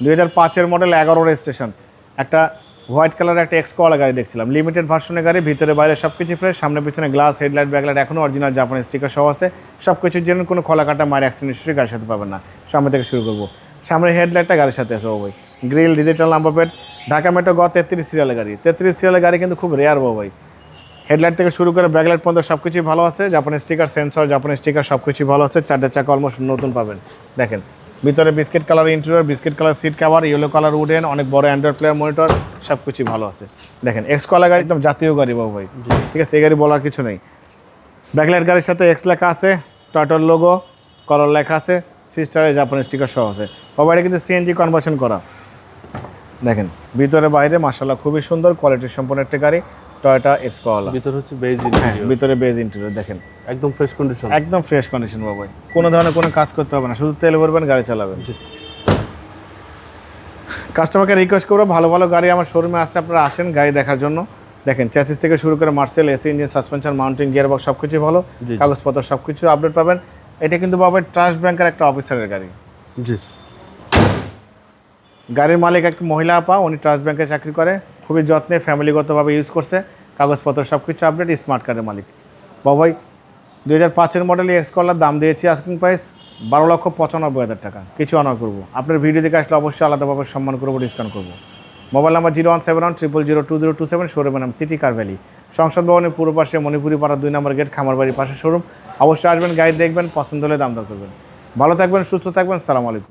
2005-এর model 11 registration, একটা white কালারের একটা এক্সকোয়ালা গাড়ি দেখছিলাম, লিমিটেড ভার্সনের গাড়ি, ভিতরে বাইরে সব কিছু ফ্রেশ, সামনে পিছনে গ্লাস, হেডলাইট, ব্যাকলাইট এখনও অরিজিনাল জাপানি স্টিকার সহ আছে, সব কিছুর জন্য কোনো খোলা কাটা মায়ের অ্যাক্সিডেন্ট হিস্ট্রি গাড়ির সাথে পাবেন না। সামনে থেকে শুরু করবো, সামনে হেডলাইটটা গাড়ির সাথে আছে বাবাই, grill, digital number plate, Dhaka metro গ 33 সিরিয়ালের গাড়ি, 33 সিরিয়ালের গাড়ি কিন্তু খুব রেয়ার বাবাই। হেডলাইট থেকে শুরু করে ব্যাকলাইট পর্যন্ত সব কিছুই ভালো আছে, জাপানি স্টিকার, সেন্সর, জাপানি স্টিকার সব কিছুই ভালো আছে, চারটে চাকা অলমোস্ট নতুন পাবেন। দেখেন ভিতরে biscuit colour interior, biscuit colour seat cover, yellow colour wooden, অনেক বড় অ্যান্ড্রয়েড প্লেয়ার মনিটর, সব কিছুই ভালো আছে। দেখেন এক্সকোয়ালা গাড়ি একদম জাতীয় গাড়ি বাবু ভাই, ঠিক আছে, এই গাড়ি বলার কিছু নেই। ব্যাকলাইট গাড়ির সাথে এক্স লেখা আছে, টয়টার লোগো, কলার লেখা আছে, 3 স্টারের জাপানি স্টিকার সহ আছে। বাবা এটা কিন্তু সিএনজি কনভার্সন করা। দেখেন ভিতরে বাইরে মাশাআল্লাহ খুবই সুন্দর কোয়ালিটির সম্পন্ন একটা গাড়ি, টয়োটা এক্সকোয়ালা। ভিতরে হচ্ছে বেজ হ্যাঁ, ইন্টেরিয়র, ভিতরে বেজ ইন্টেরিয়র দেখেন একদম ফ্রেশ কন্ডিশন, একদম ফ্রেশ কন্ডিশন বাবাই, কোনো ধরনের কোনো কাজ করতে হবে না, শুধু তেল ভরবেন, গাড়ি চালাবেন। কাস্টমারকে রিকোয়েস্ট করবো ভালো ভালো গাড়ি আমার শোরুমে আসছে, আপনারা আসেন গাড়ি দেখার জন্য। দেখেন চ্যাসিস থেকে শুরু করে Marcel, AC engine, suspension, mounting, gearbox সব কিছু ভালো, কাগজপত্র সব কিছু আপডেট পাবেন। এটা কিন্তু বাবা ট্রাস্ট ব্যাংকের একটা অফিসারের গাড়ি। জি, গাড়ির মালিক এক মহিলা আপা, উনি ট্রাস্ট ব্যাংকে চাকরি করে, খুবই যত্নে ফ্যামিলিগতভাবে ইউজ করছে, কাগজপত্র সব কিছু আপডেট, স্মার্ট কার্ডের মালিক। বাবাই 2005-এর মডেল এক্সকোয়ালার দাম দিয়েছি আস্কিং প্রাইস 12,95,000 টাকা, কিছু অনার করবো। আপনার ভিডিও দেখে আসলে অবশ্যই আলাদাভাবে সম্মান করবো, ডিসকাউন্ট করবো। মোবাইল নাম্বার 01710002027, শোরুমের নাম সিটি কার ভ্যালি, সংসদ ভবনের পূর্ব পাশে মণিপুরি পাড়া 2 নম্বর গেট, খামারবাড়ির পাশে শোরুম। অবশ্যই আসবেন, গাড়ি দেখবেন, পছন্দ হলে দাম দর করবেন। ভালো থাকবেন, সুস্থ থাকবেন, সালাম আলাইকুম।